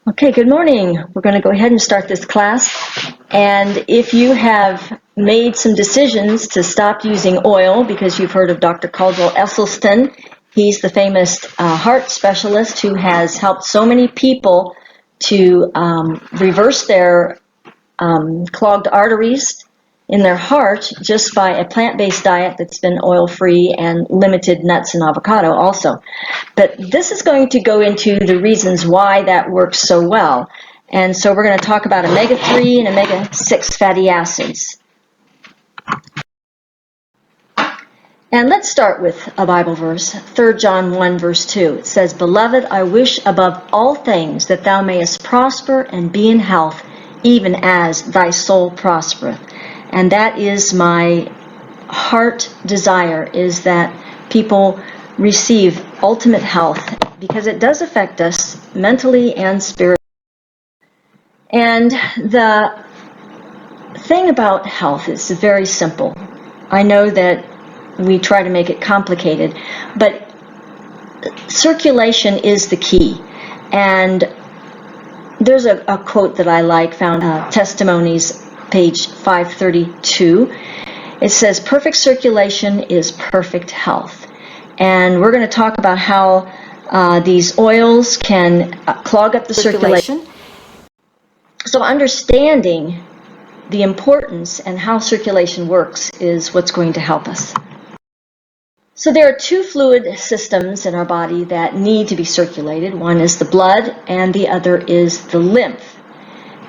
Okay, good morning. We're going to go ahead and start this class. And if you have made some decisions to stop using oil because you've heard of Dr. Caldwell Esselstyn, he's the famous heart specialist who has helped so many people to reverse their clogged arteries in their heart just by a plant-based diet that's been oil-free and limited nuts and avocado also. But this is going to go into the reasons why that works so well. And so we're going to talk about omega-3 and omega-6 fatty acids. And let's start with a Bible verse, 3 John 1, verse 2. It says, "Beloved, I wish above all things that thou mayest prosper and be in health, even as thy soul prospereth." And that is my heart desire, is that people receive ultimate health, because it does affect us mentally and spiritually. And the thing about health is very simple. I know that we try to make it complicated, but circulation is the key. And there's a quote that I like, found Testimonies, page 532. It says, "Perfect circulation is perfect health." And we're going to talk about how these oils can clog up the circulation. So understanding the importance and how circulation works is what's going to help us. So there are two fluid systems in our body that need to be circulated. One is the blood and the other is the lymph.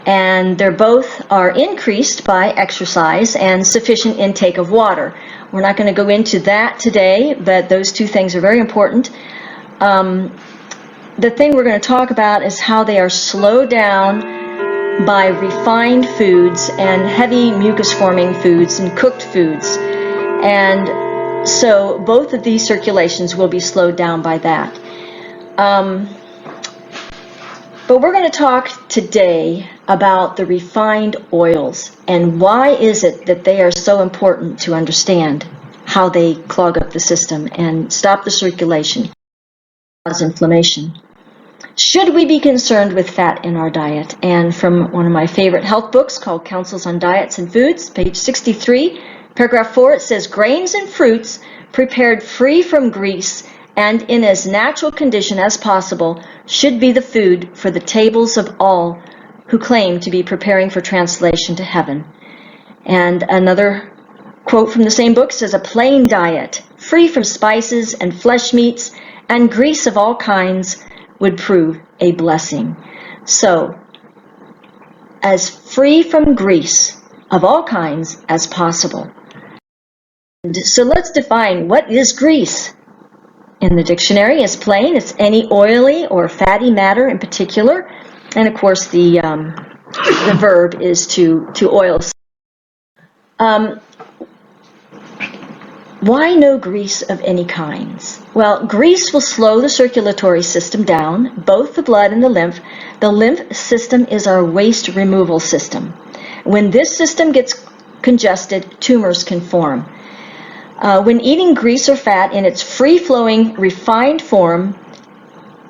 And they're both are increased by exercise and sufficient intake of water. We're not going to go into that today, but those two things are very important. The thing we're going to talk about is how they are slowed down by refined foods and heavy mucus-forming foods and cooked foods. And so both of these circulations will be slowed down by that. But we're going to talk today about the refined oils and why is it that they are so important to understand how they clog up the system and stop the circulation, cause inflammation. Should we be concerned with fat in our diet? And from one of my favorite health books called Counsels on Diets and Foods, page 63, paragraph 4, it says, "Grains and fruits prepared free from grease and in as natural condition as possible should be the food for the tables of all who claim to be preparing for translation to heaven." And another quote from the same book says, "A plain diet, free from spices and flesh meats and grease of all kinds, would prove a blessing." So, as free from grease of all kinds as possible. So let's define what is grease. In the dictionary, it's plain. It's any oily or fatty matter in particular. And of course, the verb is to oil. Why no grease of any kinds? Well, grease will slow the circulatory system down, both the blood and the lymph. The lymph system is our waste removal system. When this system gets congested, tumors can form. When eating grease or fat in its free-flowing, refined form,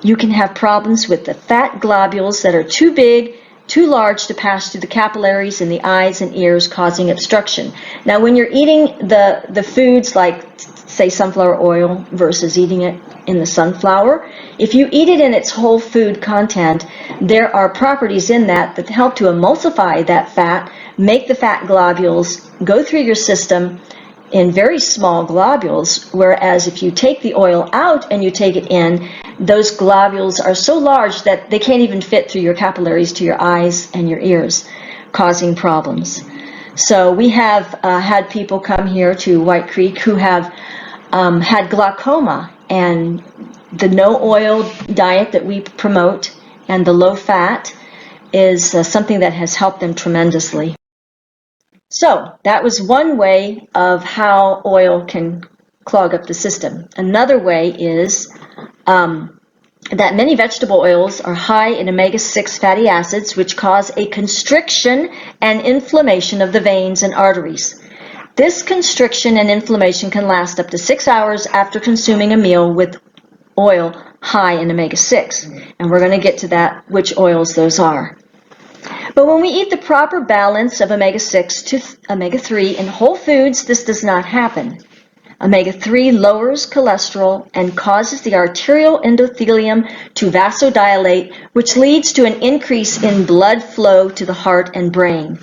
you can have problems with the fat globules that are too big, too large to pass through the capillaries in the eyes and ears, causing obstruction. Now, when you're eating the foods like, say, sunflower oil versus eating it in the sunflower, if you eat it in its whole food content, there are properties in that help to emulsify that fat, make the fat globules go through your system in very small globules, whereas if you take the oil out and you take it in, those globules are so large that they can't even fit through your capillaries to your eyes and your ears, causing problems. So we have had people come here to White Creek who have had glaucoma, and the no oil diet that we promote and the low fat is something that has helped them tremendously. So that was one way of how oil can clog up the system. Another way is that many vegetable oils are high in omega-6 fatty acids, which cause a constriction and inflammation of the veins and arteries. This constriction and inflammation can last up to 6 hours after consuming a meal with oil high in omega-6. And we're going to get to that, which oils those are. But when we eat the proper balance of omega-6 to omega-3 in whole foods, this does not happen. Omega-3 lowers cholesterol and causes the arterial endothelium to vasodilate, which leads to an increase in blood flow to the heart and brain.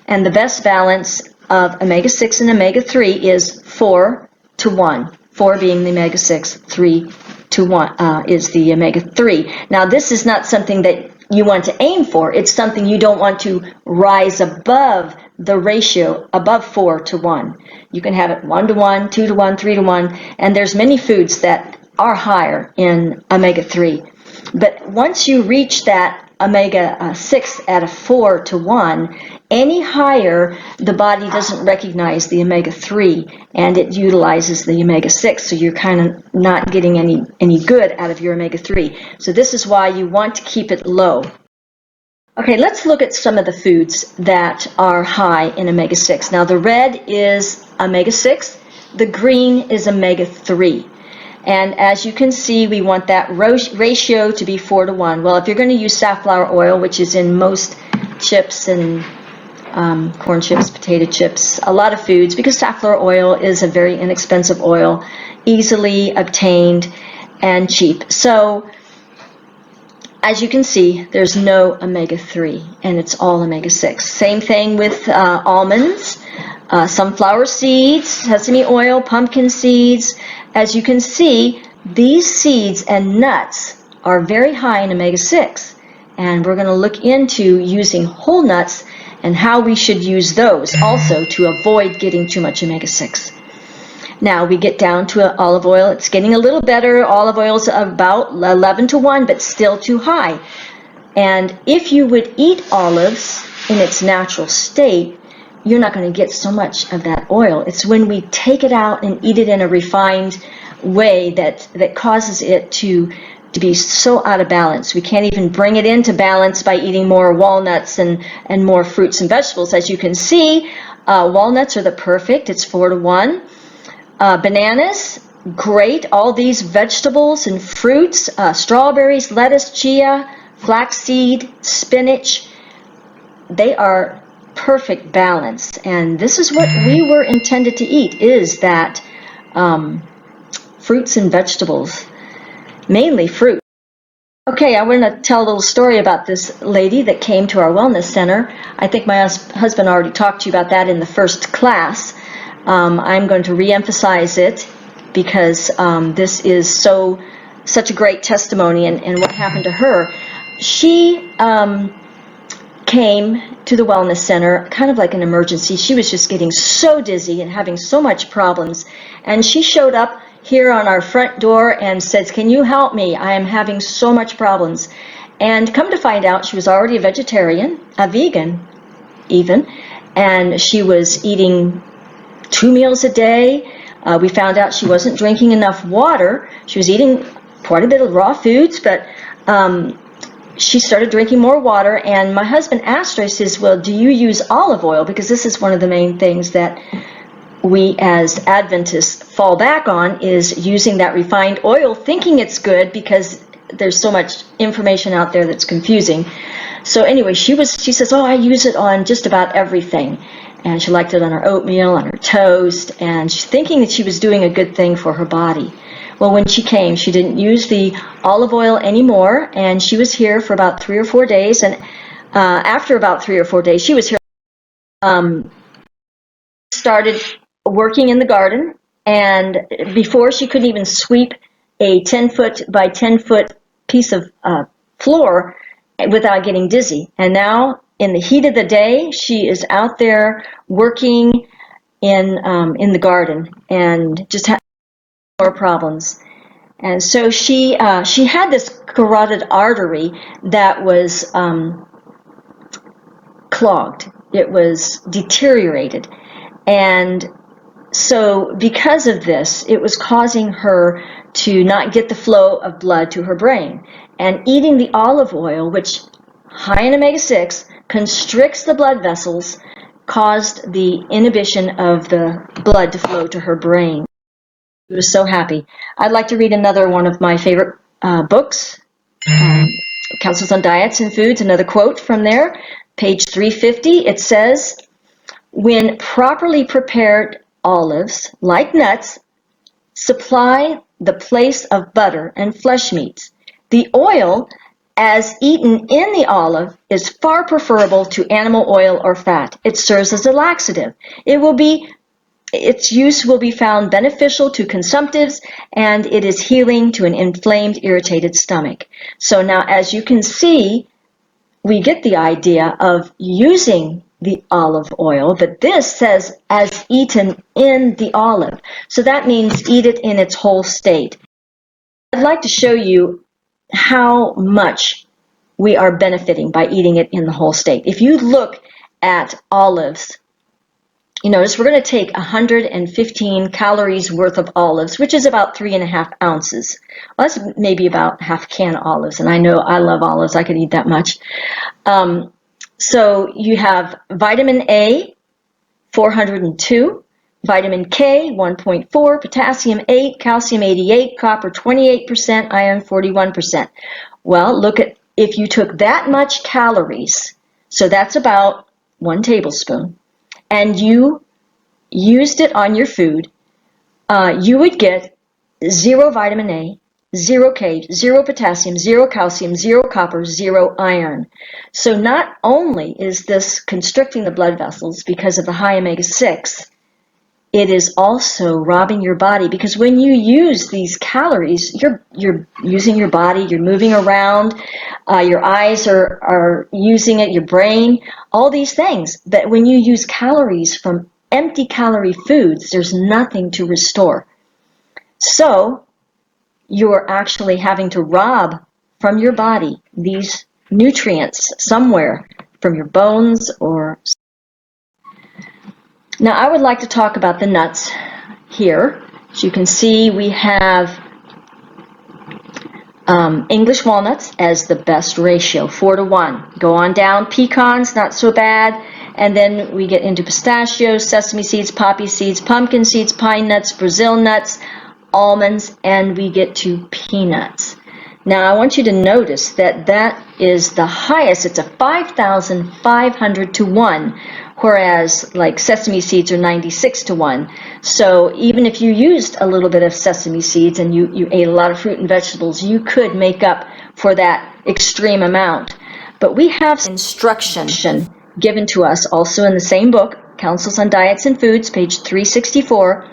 And the best balance of omega-6 and omega-3 is 4 to 1. 4 being the omega-6, 3 to 1 is the omega-3. Now, this is not something that you want to aim for. It's something you don't want to rise above the ratio, above 4 to 1. You can have it 1 to 1, 2 to 1, 3 to 1, and there's many foods that are higher in omega-3. But once you reach that omega-6 at a 4 to 1, any higher, the body doesn't recognize the omega-3, and it utilizes the omega-6, so you're kind of not getting any good out of your omega-3. So this is why you want to keep it low. Okay, let's look at some of the foods that are high in omega-6. Now, the red is omega-6, the green is omega-3. And as you can see, we want that ratio to be 4 to 1. Well, if you're going to use safflower oil, which is in most chips and corn chips, potato chips, a lot of foods, because safflower oil is a very inexpensive oil, easily obtained and cheap. So, as you can see, there's no omega-3, and it's all omega-6. Same thing with almonds, sunflower seeds, sesame oil, pumpkin seeds. As you can see, these seeds and nuts are very high in omega-6, and we're going to look into using whole nuts and how we should use those also to avoid getting too much omega-6. Now we get down to olive oil. It's getting a little better. Olive oil is about 11 to 1, but still too high. And if you would eat olives in its natural state, you're not going to get so much of that oil. It's when we take it out and eat it in a refined way that causes it to be so out of balance. We can't even bring it into balance by eating more walnuts and more fruits and vegetables. As you can see, walnuts are the perfect. It's 4 to 1. Bananas, great. All these vegetables and fruits, strawberries, lettuce, chia, flaxseed, spinach, they are perfect balance. And this is what we were intended to eat, is that fruits and vegetables, mainly fruit. Okay, I want to tell a little story about this lady that came to our wellness center. I think my husband already talked to you about that in the first class. I'm going to re-emphasize it because this is such a great testimony and what happened to her. She came to the wellness center kind of like an emergency. She was just getting so dizzy and having so much problems, and she showed up here on our front door and says, "Can you help me? I am having so much problems." And come to find out, she was already a vegetarian, a vegan even, and she was eating 2 meals a day. We found out she wasn't drinking enough water. She was eating quite a bit of raw foods, but she started drinking more water. And my husband asked her, he says, "Well, do you use olive oil?" Because this is one of the main things that we as Adventists fall back on, is using that refined oil, thinking it's good because there's so much information out there that's confusing. So anyway, she says, "Oh, I use it on just about everything." And she liked it on her oatmeal, on her toast, and she's thinking that she was doing a good thing for her body. Well, when she came, she didn't use the olive oil anymore, and she was here for about 3 or 4 days. And after about 3 or 4 days, she was here. Started working in the garden, and before she couldn't even sweep a 10-foot by 10-foot piece of floor without getting dizzy. And now, in the heat of the day, she is out there working in the garden and just had more problems. And so she had this carotid artery that was clogged. It was deteriorated. And so because of this, it was causing her to not get the flow of blood to her brain. And eating the olive oil, which high in omega-6, constricts the blood vessels, caused the inhibition of the blood to flow to her brain. She was so happy. I'd like to read another one of my favorite books, Counsels on Diets and Foods, another quote from there, page 350, it says, when properly prepared olives, like nuts, supply the place of butter and flesh meats. The oil, as eaten in the olive, is far preferable to animal oil or fat. It serves as a laxative. Its use will be found beneficial to consumptives, and it is healing to an inflamed, irritated stomach. So now, as you can see, we get the idea of using the olive oil, but this says as eaten in the olive. So that means eat it in its whole state. I'd like to show you how much we are benefiting by eating it in the whole state. If you look at olives, you notice we're going to take 115 calories worth of olives, which is about 3.5 ounces. Well, that's maybe about half a can of olives, and I know I love olives. I could eat that much. So you have vitamin A, 402, vitamin K, 1.4, potassium 8, calcium 88, copper 28%, iron 41%. Well, look at, if you took that much calories, so that's about 1 tablespoon, and you used it on your food, you would get 0 vitamin A, 0 K, 0 potassium, 0 calcium, 0 copper, 0 iron. So not only is this constricting the blood vessels because of the high omega-6, it is also robbing your body, because when you use these calories, you're using your body, you're moving around, your eyes are using it, your brain, all these things. But when you use calories from empty calorie foods, there's nothing to restore. So you're actually having to rob from your body these nutrients somewhere from your bones or... Now I would like to talk about the nuts here. As you can see, we have English walnuts as the best ratio, 4:1. Go on down, pecans, not so bad. And then we get into pistachios, sesame seeds, poppy seeds, pumpkin seeds, pine nuts, Brazil nuts, almonds, and we get to peanuts. Now I want you to notice that that is the highest. It's a 5,500 to 1, whereas like sesame seeds are 96 to 1. So even if you used a little bit of sesame seeds and you ate a lot of fruit and vegetables, you could make up for that extreme amount. But we have instruction given to us also in the same book, Counsels on Diets and Foods, page 364,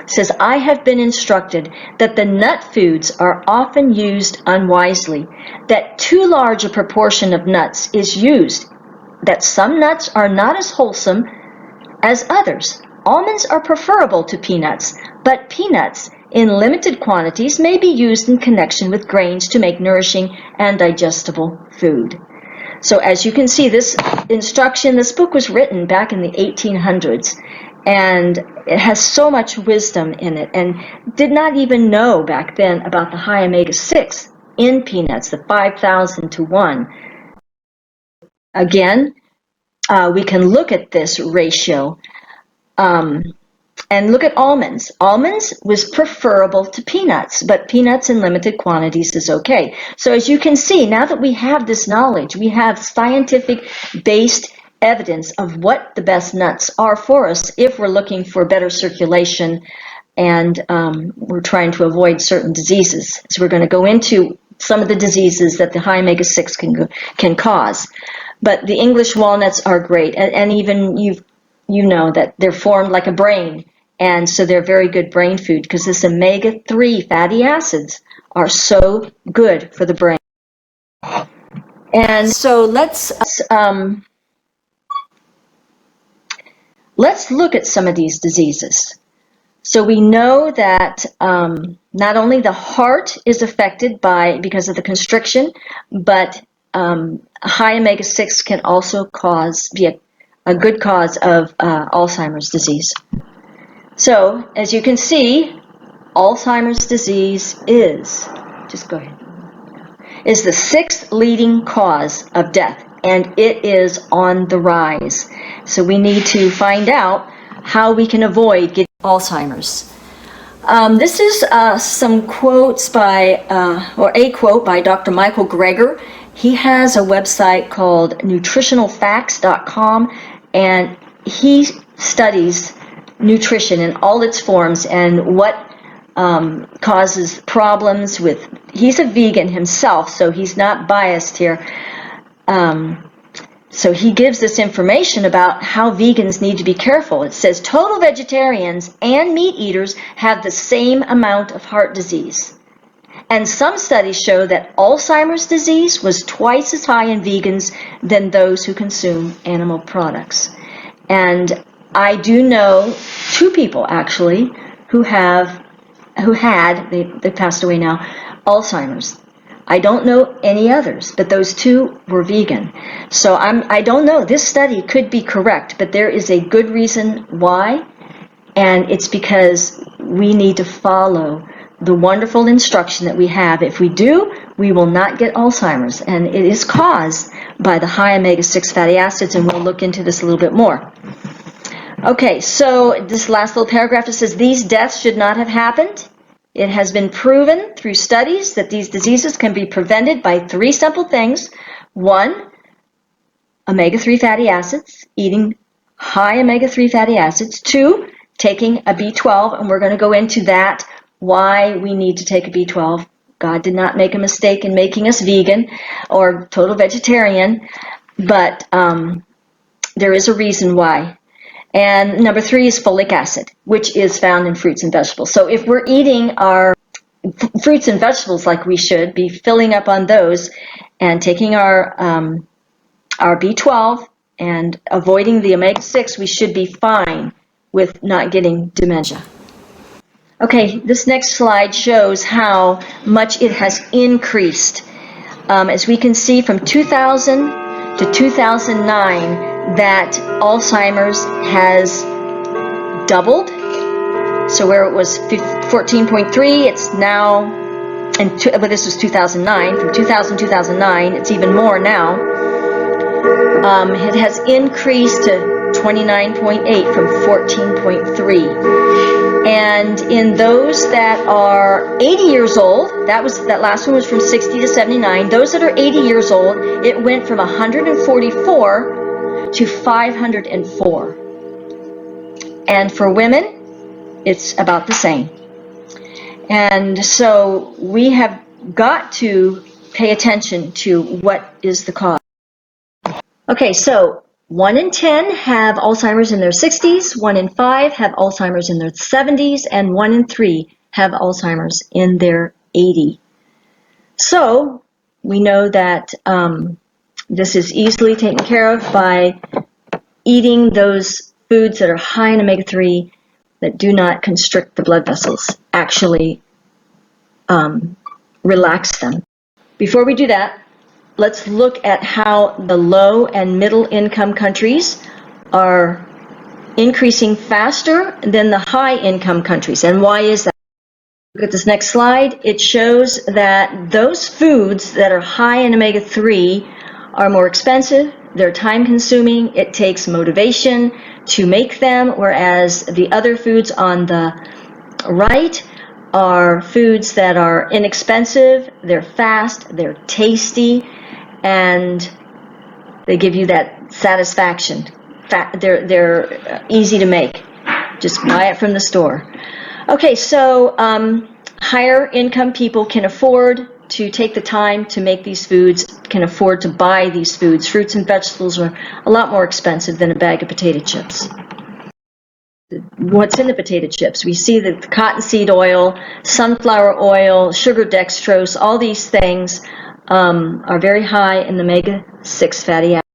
says, I have been instructed that the nut foods are often used unwisely, that too large a proportion of nuts is used, that some nuts are not as wholesome as others. Almonds are preferable to peanuts, but peanuts in limited quantities may be used in connection with grains to make nourishing and digestible food. So as you can see, this instruction, this book was written back in the 1800s, and it has so much wisdom in it, and did not even know back then about the high omega-6 in peanuts, the 5,000 to 1. Again, we can look at this ratio and look at almonds. Almonds was preferable to peanuts, but peanuts in limited quantities is okay. So as you can see, now that we have this knowledge, we have scientific-based evidence of what the best nuts are for us if we're looking for better circulation and we're trying to avoid certain diseases. So we're going to go into some of the diseases that the high omega-6 can cause. But the English walnuts are great, and even you know that they're formed like a brain, and so they're very good brain food because this omega-3 fatty acids are so good for the brain. And so let's look at some of these diseases. So we know that not only the heart is affected because of the constriction, but high omega-6 can also be a good cause of Alzheimer's disease. So as you can see, Alzheimer's disease is the 6th leading cause of death, and it is on the rise. So we need to find out how we can avoid getting Alzheimer's. This is some quotes by, or a quote by Dr. Michael Greger. He has a website called nutritionalfacts.com, and he studies nutrition in all its forms and what causes problems with. He's a vegan himself, so he's not biased here. So he gives this information about how vegans need to be careful. It says total vegetarians and meat eaters have the same amount of heart disease. And some studies show that Alzheimer's disease was twice as high in vegans than those who consume animal products. And I do know two people actually who had, they passed away now, Alzheimer's. I don't know any others, but those two were vegan. So I don't know. This study could be correct, but there is a good reason why, and it's because we need to follow the wonderful instruction that we have. If we do, we will not get Alzheimer's, and it is caused by the high omega-6 fatty acids, and we'll look into this a little bit more. Okay, so this last little paragraph, it says, these deaths should not have happened. It has been proven through studies that these diseases can be prevented by three simple things. One, omega-3 fatty acids, eating high omega-3 fatty acids. Two, taking a B12, and we're going to go into that, why we need to take a B12. God did not make a mistake in making us vegan or total vegetarian, but there is a reason why. And number three is folic acid, which is found in fruits and vegetables. So if we're eating our fruits and vegetables like we should, be filling up on those and taking our B12 and avoiding the omega-6, we should be fine with not getting dementia. Okay, this next slide shows how much it has increased. As we can see from 2000 to 2009, that Alzheimer's has doubled. So where it was 14.3, it's now, but this was 2009. From 2000 to 2009, it's even more now. It has increased to 29.8 from 14.3. And in those that are 80 years old, that last one was from 60 to 79. Those that are 80 years old, it went from 144 to 504. And for women, it's about the same. And so we have got to pay attention to what is the cause. Okay, so 1 in 10 have Alzheimer's in their 60s, 1 in 5 have Alzheimer's in their 70s, and 1 in 3 have Alzheimer's in their 80s. So we know that this is easily taken care of by eating those foods that are high in omega-3 that do not constrict the blood vessels, actually relax them. Before we do that, let's look at how the low and middle income countries are increasing faster than the high income countries. And why is that? Look at this next slide. It shows that those foods that are high in omega-3 are more expensive, they're time consuming, it takes motivation to make them, whereas the other foods on the right are foods that are inexpensive, they're fast, they're tasty, and they give you that satisfaction. They're easy to make. Just buy it from the store. Okay, so higher income people can afford to take the time to make these foods, can afford to buy these foods. Fruits and vegetables are a lot more expensive than a bag of potato chips. What's in the potato chips? We see that the cottonseed oil, sunflower oil, sugar dextrose, all these things are very high in the omega-6 fatty acids.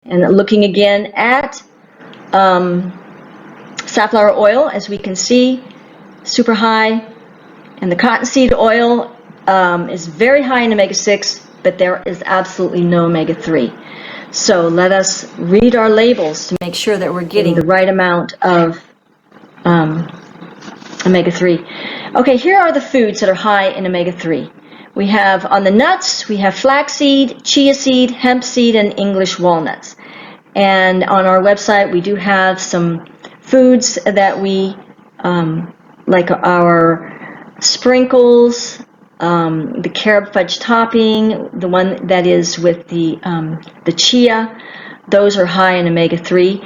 And looking again at safflower oil, as we can see, super high. And the cottonseed oil is very high in omega-6, but there is absolutely no omega-3. So let us read our labels to make sure that we're getting the right amount of omega-3. Okay, here are the foods that are high in omega-3. We have on the nuts, we have flaxseed, chia seed, hemp seed, and English walnuts. And on our website, we do have some foods that we like our sprinkles, the carob fudge topping, the one that is with the chia, those are high in omega-3.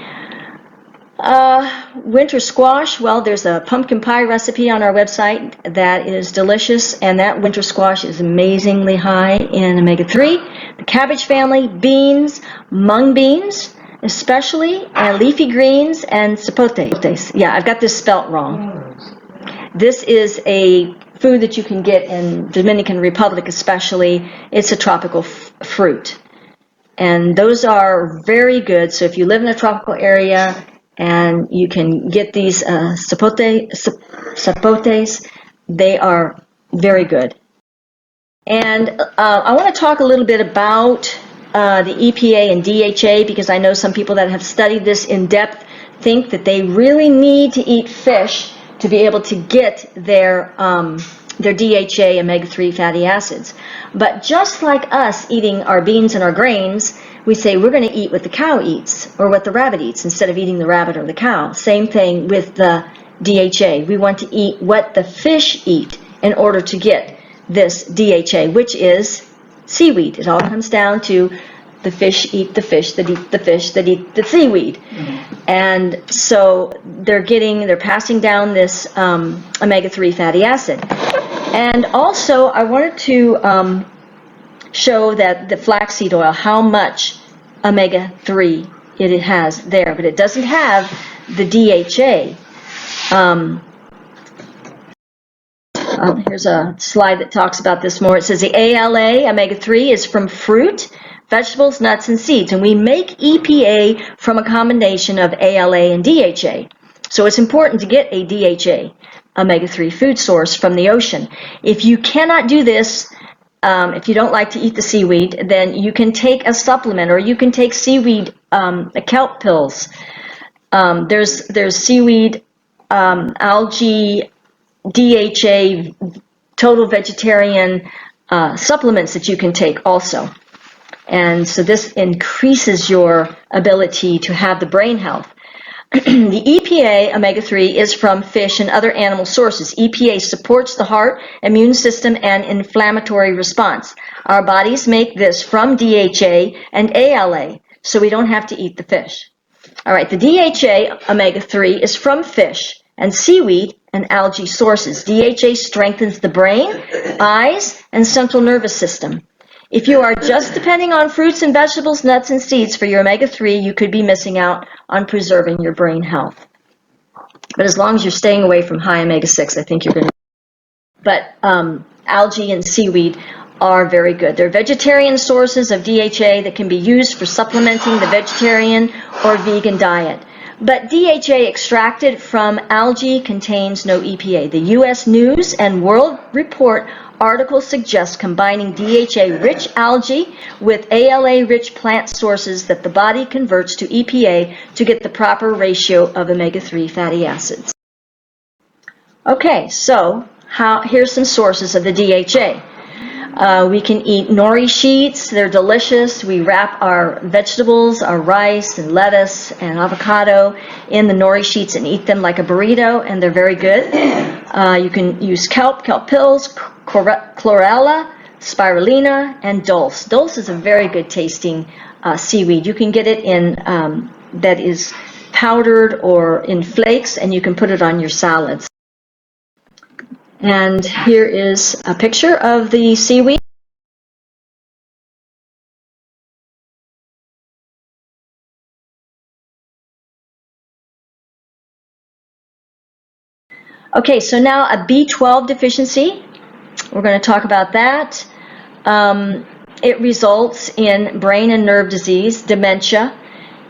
Winter squash, well, there's a pumpkin pie recipe on our website that is delicious, and that winter squash is amazingly high in omega-3. The cabbage family, beans, mung beans, especially, and leafy greens, and sapotes. Yeah, I've got this spelt wrong. This is a food that you can get in Dominican Republic especially. It's a tropical fruit. And those are very good. So if you live in a tropical area and you can get these sapotes, they are very good. And I want to talk a little bit about the EPA and DHA, because I know some people that have studied this in depth think that they really need to eat fish to be able to get their DHA omega-3 fatty acids. But just like us eating our beans and our grains, we say we're going to eat what the cow eats or what the rabbit eats instead of eating the rabbit or the cow. Same thing with the DHA. We want to eat what the fish eat in order to get this DHA, which is seaweed. It all comes down to the fish eat the fish that eat the fish that eat the seaweed. And so they're passing down this omega-3 fatty acid. And also I wanted to show that the flaxseed oil, how much omega-3 it has there, but it doesn't have the DHA. Here's a slide that talks about this more. It says the ALA, omega-3, is from fruit, vegetables, nuts, and seeds. And we make EPA from a combination of ALA and DHA. So it's important to get a DHA, omega-3 food source from the ocean. If you cannot do this, if you don't like to eat the seaweed, then you can take a supplement, or you can take seaweed kelp pills. There's seaweed, algae, DHA, total vegetarian supplements that you can take also. And so this increases your ability to have the brain health. The EPA omega-3 is from fish and other animal sources. EPA supports the heart, immune system, and inflammatory response. Our bodies make this from DHA and ALA, so we don't have to eat the fish. All right, the DHA omega-3 is from fish and seaweed and algae sources. DHA strengthens the brain, eyes, and central nervous system. If you are just depending on fruits and vegetables, nuts, and seeds for your omega-3, you could be missing out on preserving your brain health. But as long as you're staying away from high omega-6, I think you're going to. But algae and seaweed are very good. They're vegetarian sources of DHA that can be used for supplementing the vegetarian or vegan diet. But DHA extracted from algae contains no EPA. The U.S. News and World Report article suggests combining DHA-rich algae with ALA-rich plant sources that the body converts to EPA to get the proper ratio of omega-3 fatty acids. Okay, so here's some sources of the DHA. We can eat nori sheets. They're delicious. We wrap our vegetables, our rice and lettuce and avocado in the nori sheets and eat them like a burrito, and they're very good. You can use kelp pills, chlorella, spirulina, and dulse. Dulse is a very good tasting seaweed. You can get it in that is powdered or in flakes, and you can put it on your salads. And here is a picture of the seaweed. Okay, so now a B12 deficiency. We're going to talk about that. It results in brain and nerve disease, dementia.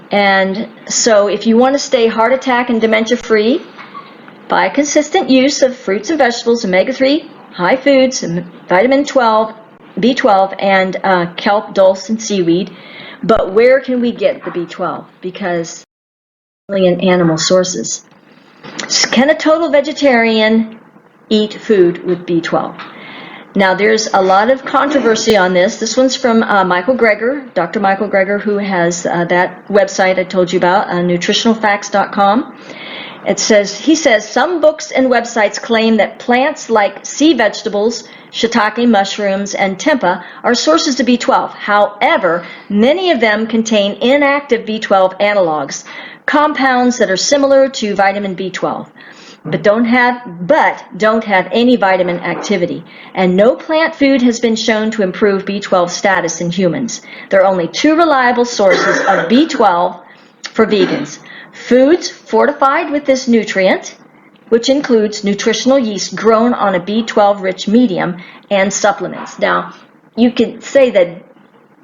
And so if you want to stay heart attack and dementia free, by consistent use of fruits and vegetables, omega-3, high foods, and vitamin B12, and kelp, dulse, and seaweed. But where can we get the B12? Because only in animal sources. Can a total vegetarian eat food with B12? Now, there's a lot of controversy on this. This one's from Michael Greger, Dr. Michael Greger, who has that website I told you about, nutritionalfacts.com. He says, some books and websites claim that plants like sea vegetables, shiitake mushrooms, and tempeh are sources of B12. However, many of them contain inactive B12 analogs, compounds that are similar to vitamin B12, but don't have any vitamin activity. And no plant food has been shown to improve B12 status in humans. There are only two reliable sources of B12 for vegans: foods fortified with this nutrient, which includes nutritional yeast grown on a B12-rich medium, and supplements. Now, you can say that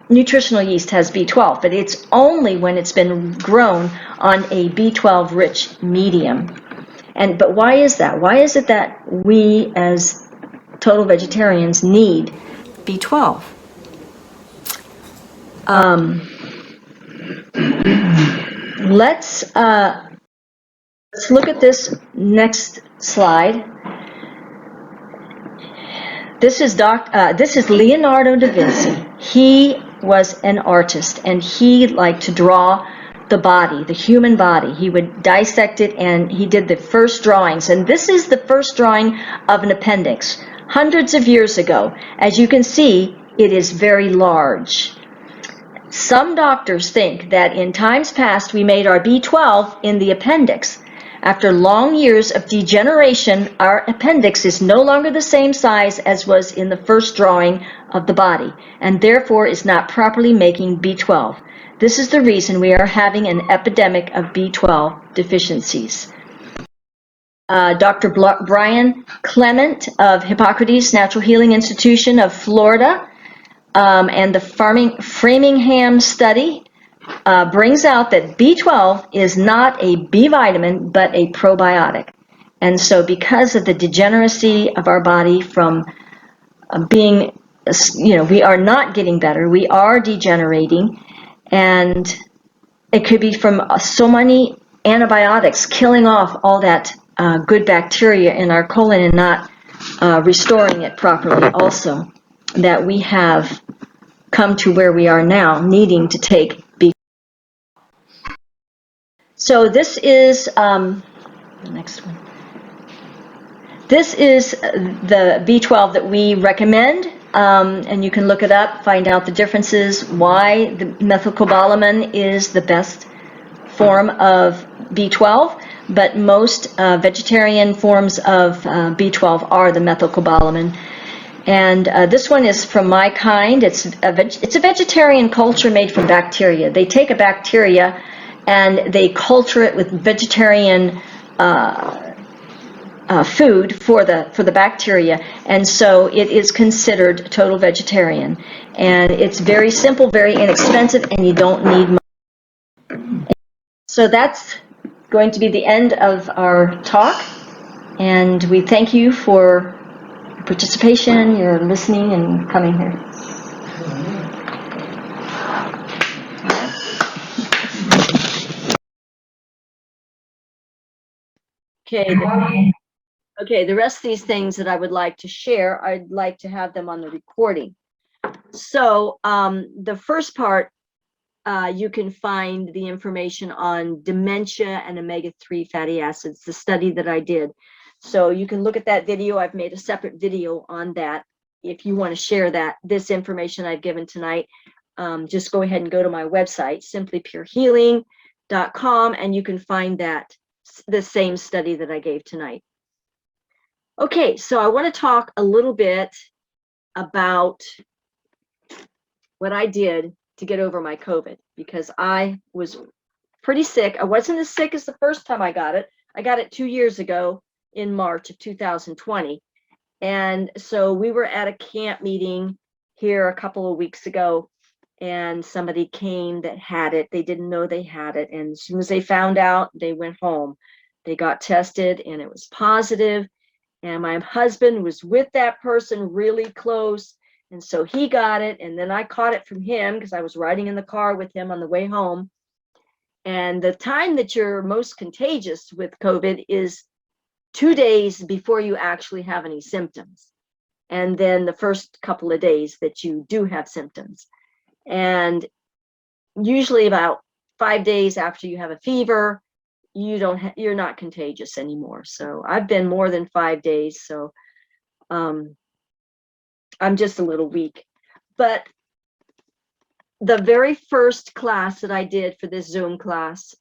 nutritional yeast has B12, but it's only when it's been grown on a B12-rich medium. But why is that? Why is it that we as total vegetarians need B12? Let's look at this next slide. This is Leonardo Da Vinci. He was an artist, and he liked to draw the body, the human body. He would dissect it, and he did the first drawings. And this is the first drawing of an appendix, hundreds of years ago. As you can see, it is very large. Some doctors think that in times past we made our B12 in the appendix. After long years of degeneration, our appendix is no longer the same size as was in the first drawing of the body, and therefore is not properly making B12. This is the reason we are having an epidemic of B12 deficiencies. Dr. Brian Clement of Hippocrates Natural Healing Institution of Florida and the Framingham study brings out that B12 is not a B vitamin, but a probiotic. And so because of the degeneracy of our body from being, we are not getting better, we are degenerating, and it could be from so many antibiotics killing off all that good bacteria in our colon and not restoring it properly also, that we have come to where we are now, needing to take B12. So this is the next one. This is the B12 that we recommend, and you can look it up, find out the differences, why the methylcobalamin is the best form of B12, but most vegetarian forms of B12 are the methylcobalamin. And this one is from My Kind. It's a vegetarian culture made from bacteria. They take a bacteria and they culture it with vegetarian food for the bacteria, and so it is considered total vegetarian. And it's very simple, very inexpensive, and you don't need much. So that's going to be the end of our talk, and we thank you for your participation, your listening, and coming here. Okay, the rest of these things that I would like to share, I'd like to have them on the recording. So the first part, you can find the information on dementia and omega-3 fatty acids, the study that I did. So you can look at that video. I've made a separate video on that. If you want to share this information I've given tonight, just go ahead and go to my website, simplypurehealing.com, and you can find the same study that I gave tonight. Okay, so I want to talk a little bit about what I did to get over my COVID, because I was pretty sick. I wasn't as sick as the first time I got it. I got it 2 years ago in March of 2020. And so we were at a camp meeting here a couple of weeks ago, and somebody came that had it. They didn't know they had it. And as soon as they found out, they went home. They got tested and it was positive. And my husband was with that person really close. And so he got it. And then I caught it from him because I was riding in the car with him on the way home. And the time that you're most contagious with COVID is 2 days before you actually have any symptoms. And then the first couple of days that you do have symptoms. And usually about 5 days after you have a fever, you're not contagious anymore. So I've been more than 5 days, so I'm just a little weak. But the very first class that I did for this Zoom class,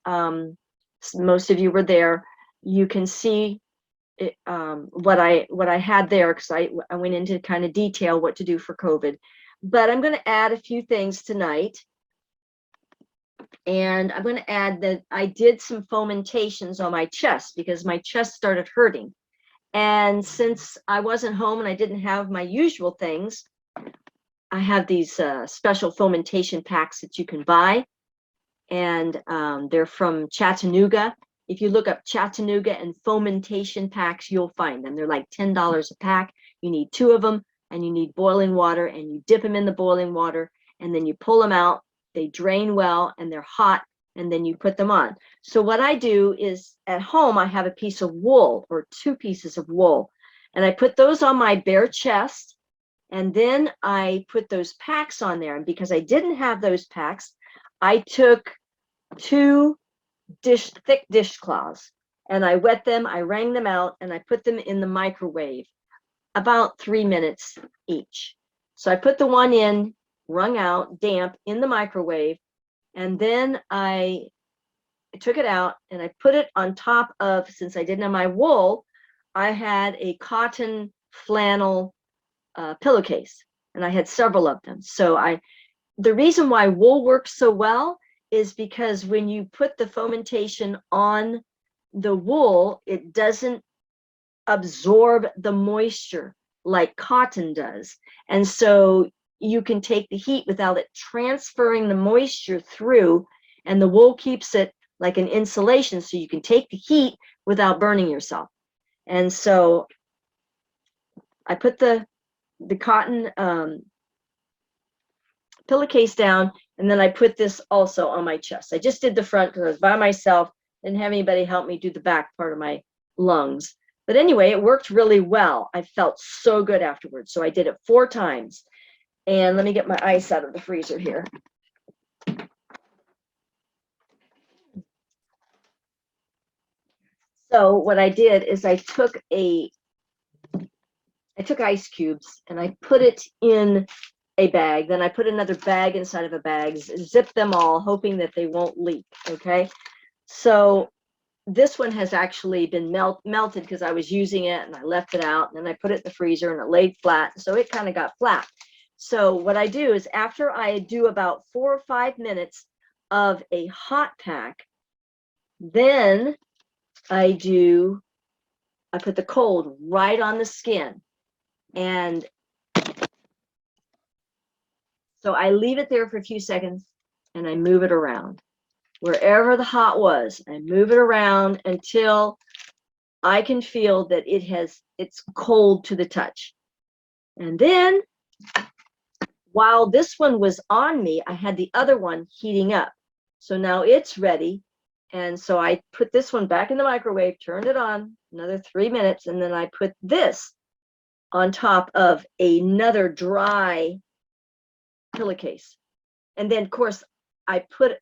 most of you were there. You can see it, what I had there, because I went into kind of detail what to do for COVID. But I'm going to add a few things tonight. And I'm going to add that I did some fomentations on my chest because my chest started hurting. And since I wasn't home and I didn't have my usual things, I have these special fomentation packs that you can buy. And they're from Chattanooga. If you look up Chattanooga and Fermentation Packs, you'll find them. They're like $10 a pack. You need 2 of them, and you need boiling water, and you dip them in the boiling water, and then you pull them out. They drain well, and they're hot, and then you put them on. So what I do is, at home, I have a piece of wool, or 2 pieces of wool, and I put those on my bare chest, and then I put those packs on there. And because I didn't have those packs, I took 2 thick dishcloths, and I wet them, I wrung them out, and I put them in the microwave, about 3 minutes each. So I put the one in, wrung out, damp, in the microwave, and then I took it out and I put it on top of, since I didn't have my wool, I had a cotton flannel pillowcase, and I had several of them. So the reason why wool works so well is because when you put the fomentation on the wool, it doesn't absorb the moisture like cotton does. And so you can take the heat without it transferring the moisture through, and the wool keeps it like an insulation, so you can take the heat without burning yourself. And so I put the cotton pillowcase down, and then I put this also on my chest. I just did the front because I was by myself, didn't have anybody help me do the back part of my lungs. But anyway, it worked really well. I felt so good afterwards. So I did it 4 times. And let me get my ice out of the freezer here. So what I did is I took ice cubes and I put it in a bag. Then I put another bag inside of a bag, zip them all, hoping that they won't leak. Okay. So this one has actually been melted because I was using it and I left it out, and then I put it in the freezer and it laid flat. So it kind of got flat. So what I do is, after I do about 4 or 5 minutes of a hot pack, then I put the cold right on the skin. And so I leave it there for a few seconds and I move it around. Wherever the hot was, I move it around until I can feel that it's cold to the touch. And then while this one was on me, I had the other one heating up. So now it's ready. And so I put this one back in the microwave, turned it on, another 3 minutes, and then I put this on top of another dry pillowcase. And then, of course, I put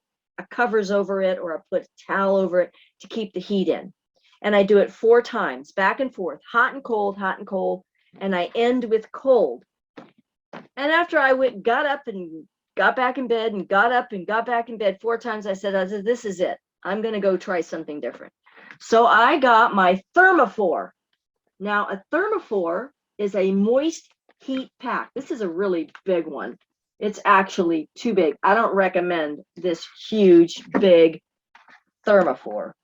covers over it, or I put a towel over it to keep the heat in. And I do it 4 times, back and forth, hot and cold, and I end with cold. And after I got up and got back in bed and got up and got back in bed 4 times, I said, this is it. I'm going to go try something different. So I got my Thermophore. Now, a Thermophore is a moist heat pack. This is a really big one. It's actually too big. I don't recommend this huge, big Thermophore.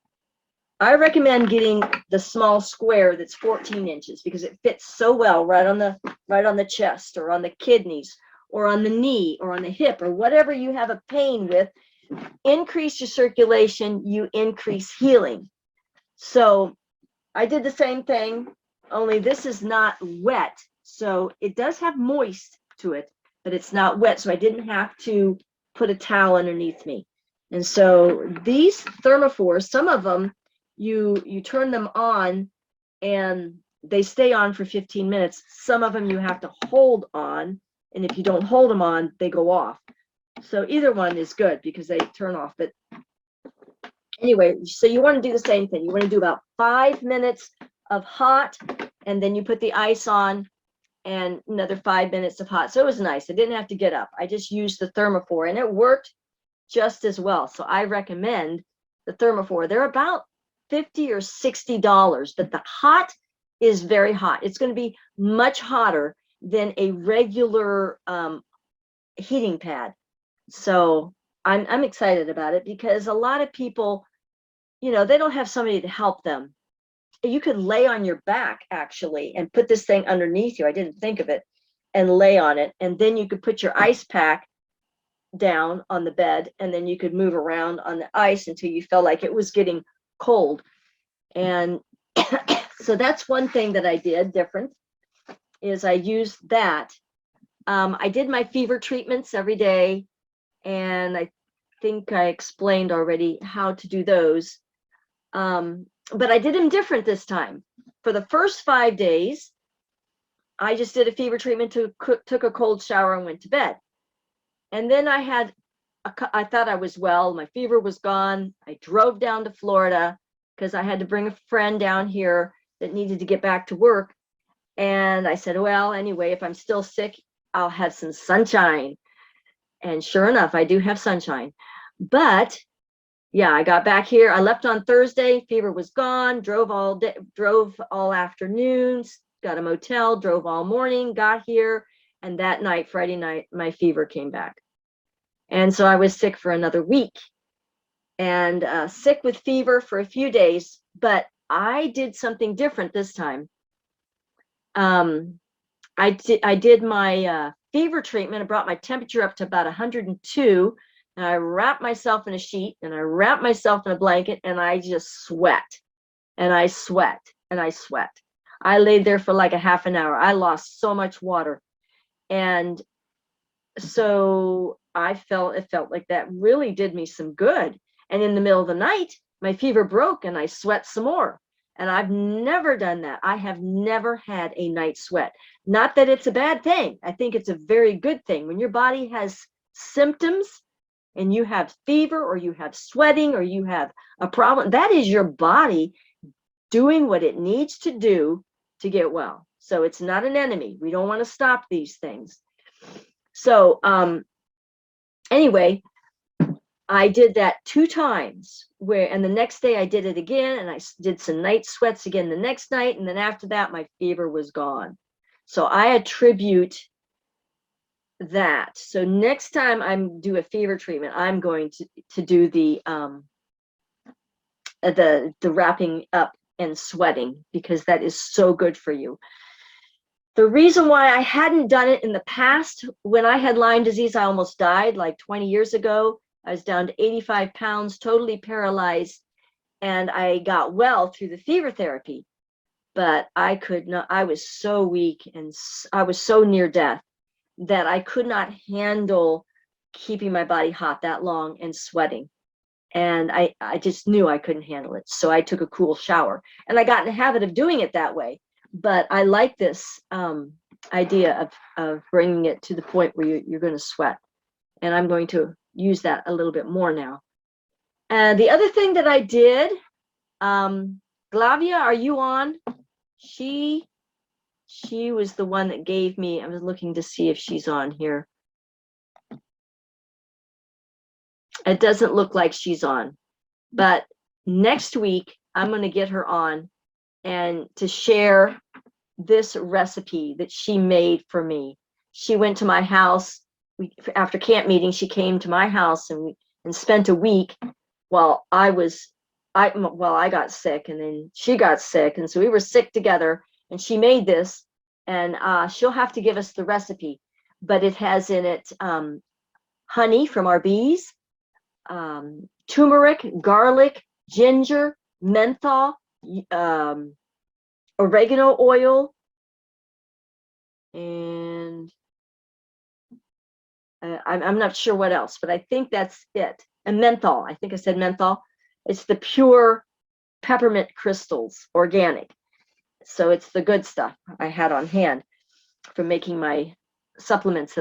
I recommend getting the small square that's 14 inches because it fits so well right on the chest, or on the kidneys, or on the knee, or on the hip, or whatever you have a pain with. Increase your circulation, you increase healing. So I did the same thing, only this is not wet. So it does have moist to it, but it's not wet. So I didn't have to put a towel underneath me. And so these Thermophores, some of them, you turn them on and they stay on for 15 minutes. Some of them you have to hold on, and if you don't hold them on, they go off. So either one is good because they turn off. But Anyway, so you want to do the same thing. You want to do about 5 minutes of hot, and then you put the ice on, and another 5 minutes of hot. So it was nice. I didn't have to get up. I just used the Thermophore, and it worked just as well. So I recommend the Thermophore. They're about $50 or $60, but the hot is very hot. It's going to be much hotter than a regular heating pad. So I'm excited about it, because a lot of people, they don't have somebody to help them. You could lay on your back actually and put this thing underneath you. I didn't think of it, and lay on it, and then you could put your ice pack down on the bed, and then you could move around on the ice until you felt like it was getting cold. And so that's one thing that I did different, is I used that. I did my fever treatments every day, and I think I explained already how to do those. But I did them different this time. For the first 5 days, I just did a fever treatment, took a cold shower, and went to bed. And then I thought I was well. My fever was gone. I drove down to Florida because I had to bring a friend down here that needed to get back to work. And I said, well, anyway, if I'm still sick, I'll have some sunshine. And sure enough, I do have sunshine. But yeah, I got back here. I left on Thursday. Fever was gone. Drove all day, drove all afternoons, got a motel, drove all morning, got here. And that night, Friday night, my fever came back. And so I was sick for another week, and sick with fever for a few days. But I did something different this time. I did my fever treatment. I brought my temperature up to about 102. And I wrapped myself in a sheet, and I wrapped myself in a blanket, and I just sweat, and I sweat, and I sweat. I laid there for like a half an hour. I lost so much water. And so it felt like that really did me some good. And in the middle of the night, my fever broke, and I sweat some more. And I've never done that. I have never had a night sweat. Not that it's a bad thing. I think it's a very good thing. When your body has symptoms, and you have fever, or you have sweating, or you have a problem, that is your body doing what it needs to do to get well. So it's not an enemy. We don't want to stop these things. So anyway, I did that 2 times, and the next day I did it again, and I did some night sweats again the next night. And then after that, my fever was gone. So I attribute that. So next time I do a fever treatment, I'm going to do the wrapping up and sweating, because that is so good for you. The reason why I hadn't done it in the past, when I had Lyme disease, I almost died like 20 years ago. I was down to 85 pounds, totally paralyzed, and I got well through the fever therapy. But I could not, I was so weak, and I was so near death that I could not handle keeping my body hot that long and sweating. And I just knew I couldn't handle it. So I took a cool shower, and I got in the habit of doing it that way. But I like this idea of bringing it to the point where you're going to sweat. And I'm going to use that a little bit more now. And the other thing that I did, Glavia, are you on? She was the one that gave me, I was looking to see if she's on here. It doesn't look like she's on. But next week, I'm going to get her on and to share this recipe that she made for me. She went to my house after camp meeting. She came to my house and spent a week while I got sick, and then she got sick, and so we were sick together. And she made this, and she'll have to give us the recipe, but it has in it honey from our bees, turmeric, garlic, ginger, menthol, oregano oil, and I'm not sure what else, but I think that's it. And menthol, I think I said menthol. It's the pure peppermint crystals, organic. So it's the good stuff I had on hand for making my supplements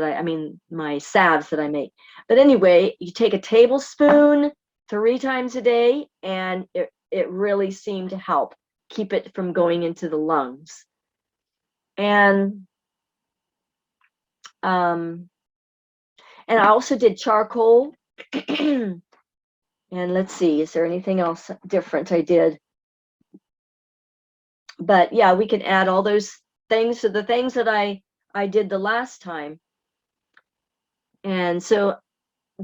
my salves that I make. But anyway, you take a tablespoon 3 times a day, and it really seemed to help keep it from going into the lungs. And I also did charcoal. And let's see, is there anything else different I did? But yeah, we can add all those things to the things that I did the last time. And so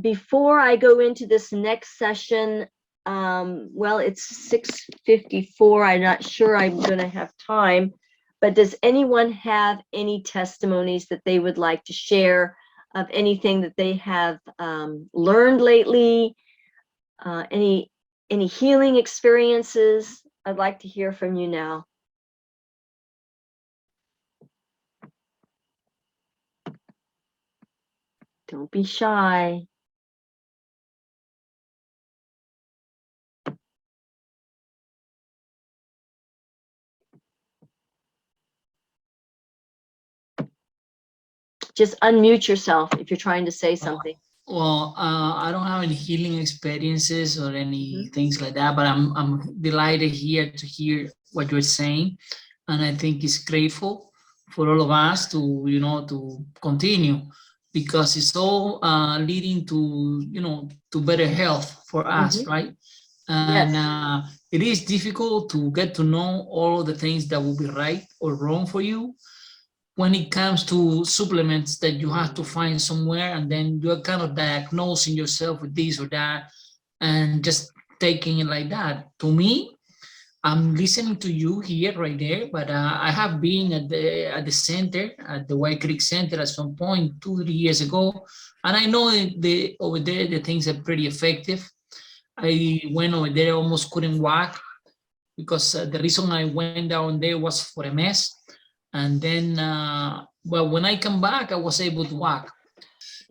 before I go into this next session, well, it's 6:54. I'm not sure I'm going to have time, but does anyone have any testimonies that they would like to share of anything that they have learned lately? Any healing experiences? I'd like to hear from you now. Don't be shy. Just unmute yourself if you're trying to say something. Well, I don't have any healing experiences or any things like that, but I'm delighted here to hear what you're saying, and I think it's grateful for all of us to to continue, because it's all leading to to better health for us, right? And Yes. it is difficult to get to know all the things that will be right or wrong for you when it comes to supplements that you have to find somewhere, and then you're kind of diagnosing yourself with this or that and just taking it like that. To me, I'm listening to you here right there, but I have been at the center, at the White Creek Center at some point 2 3 years ago, and I know over there the things are pretty effective. I went over there, almost couldn't walk because the reason I went down there was for a mess. And then, well, when I come back, I was able to walk.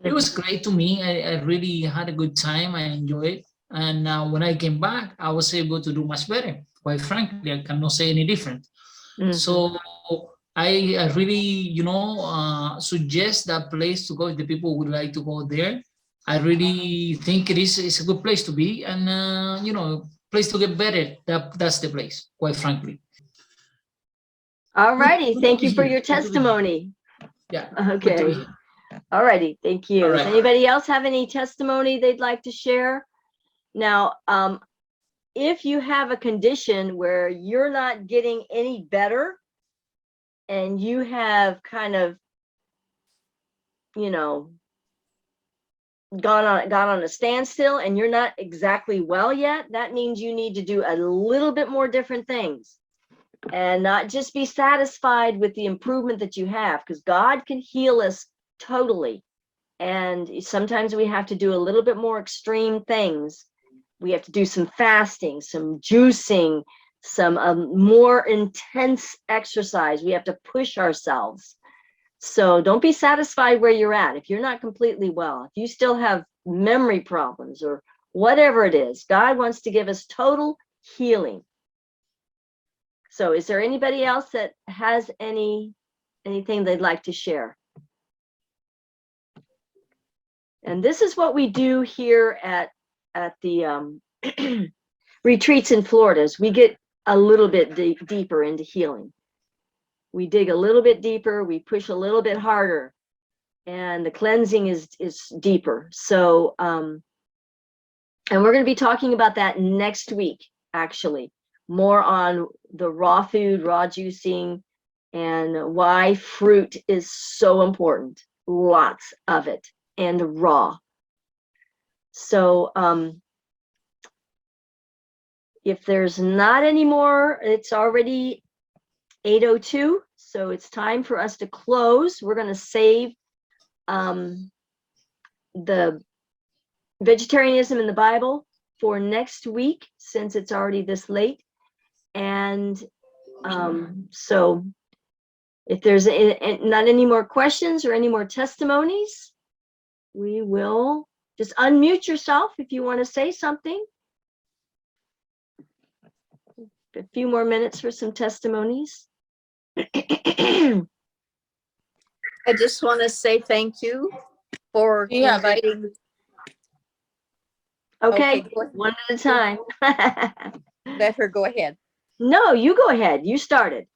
It was great to me. I really had a good time. I enjoyed it. And when I came back, I was able to do much better. Quite frankly, I cannot say any different. So I really, suggest that place to go if the people would like to go there. I really think it's a good place to be, and place to get better. That's the place, quite frankly. All righty. Good to Thank be you for here. your Good to be here. testimony. Yeah. Good to be Okay. here. All righty. Thank you. All Does right. anybody else have any testimony they'd like to share? Now, if you have a condition where you're not getting any better and you have kind of, gone on a standstill and you're not exactly well yet, that means you need to do a little bit more different things and not just be satisfied with the improvement that you have, because God can heal us totally. And sometimes we have to do a little bit more extreme things. We have to do some fasting, some juicing, some more intense exercise. We have to push ourselves. So don't be satisfied where you're at. If you're not completely well, if you still have memory problems or whatever it is, God wants to give us total healing. So is there anybody else that has anything they'd like to share? And this is what we do here at the retreats in Florida, is we get a little bit deeper into healing. We dig a little bit deeper, we push a little bit harder, and the cleansing is deeper. So, and we're going to be talking about that next week, actually, more on the raw food, raw juicing, and why fruit is so important. Lots of it, and raw. So, if there's not any more, it's already 8:02, so it's time for us to close. We're going to save the vegetarianism in the Bible for next week, since it's already this late. And so if there's not any more questions or any more testimonies, we will just unmute yourself if you want to say something. A few more minutes for some testimonies. I just want to say thank you for inviting. Okay, Okay, go ahead. one at a time. Let her go ahead. No, you go ahead. You started.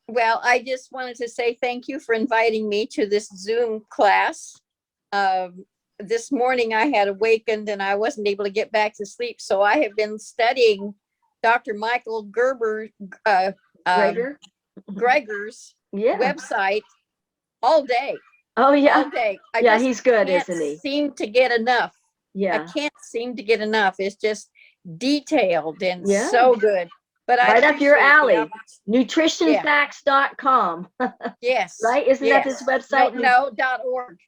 Well, I just wanted to say thank you for inviting me to this Zoom class. This morning I had awakened and I wasn't able to get back to sleep. So I have been studying Dr. Michael Gregor? Gregor's Yeah. website all day. Oh, yeah. All day. I Yeah, just he's good, can't isn't he? seem to get enough. I Yeah. can't seem to get enough. It's just detailed and Yeah. so good. But I Right up your appreciate the alley. Nutritionfacts.com. Yes. Right? Isn't that Yes. his website? No, .org.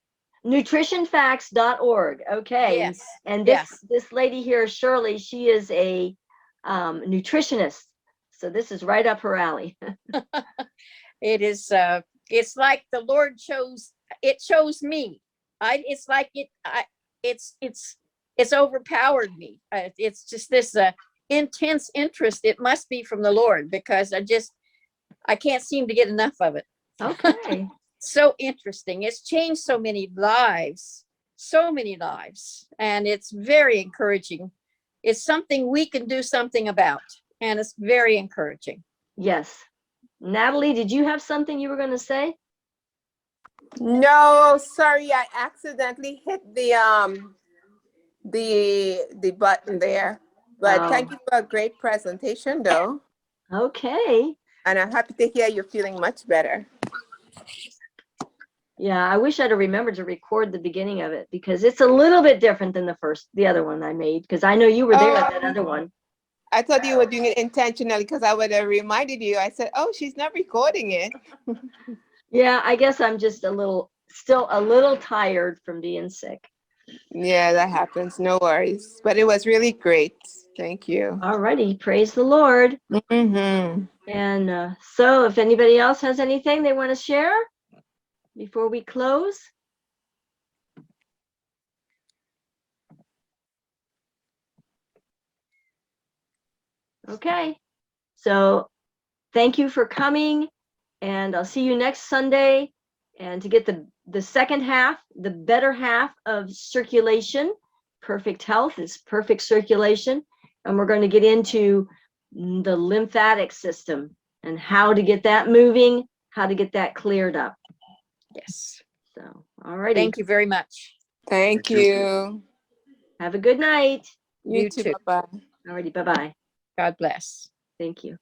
Nutritionfacts.org. Okay. Yes. And Yes. this lady here, Shirley, she is a nutritionist. So this is right up her alley. It is it's like the Lord chose me. It's like it's overpowered me. It's just this intense interest. It must be from the Lord because I can't seem to get enough of it. Okay. So interesting. It's changed so many lives, and it's very encouraging. It's something we can do something about, and it's very encouraging. Yes. Natalie, did you have something you were going to say? No, sorry, I accidentally hit the button there. But thank you for a great presentation, though. Okay. And I'm happy to hear you're feeling much better. Yeah, I wish I'd have remembered to record the beginning of it because it's a little bit different than the other one I made, because I know you were there at that other one. I thought you were doing it intentionally because I would have reminded you. I said, oh, she's not recording it. Yeah, I guess I'm just still a little tired from being sick. Yeah, that happens. No worries. But it was really great. Thank you. All righty. Praise the Lord. Mm-hmm. And so if anybody else has anything they want to share before we close. Okay. So thank you for coming, and I'll see you next Sunday. And to get the second half, the better half of circulation, perfect health is perfect circulation. And we're going to get into the lymphatic system and how to get that moving, how to get that cleared up. Yes. So, all righty. Thank you very much. Thank you. Have a good night. You too. Bye-bye. All righty. Bye-bye. God bless. Thank you.